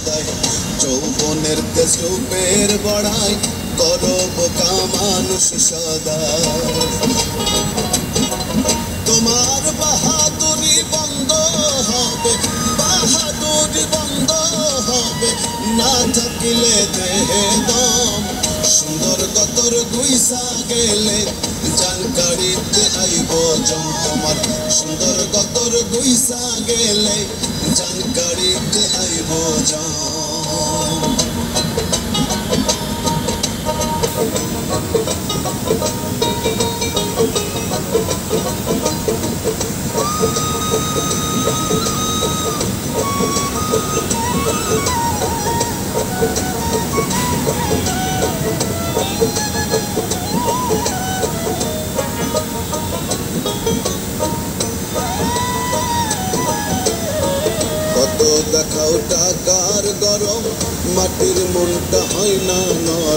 সদাই যৌবনের তেজ রূপের বড়াই করো বোকা মানুষ সদাই তোমার বাহাদুরি বন্ধ হবে বাহাদুরি বন্ধ হবে না থাকিলে দেহে দম সুন্দর গতর গুইসা গেলে জানকারিতে আইব জম তোমার সুন্দর গতর গুইসা গেলে জানকারিতে আইব জম কত দেখাও টাকার গরম মাটির মনটা হয় না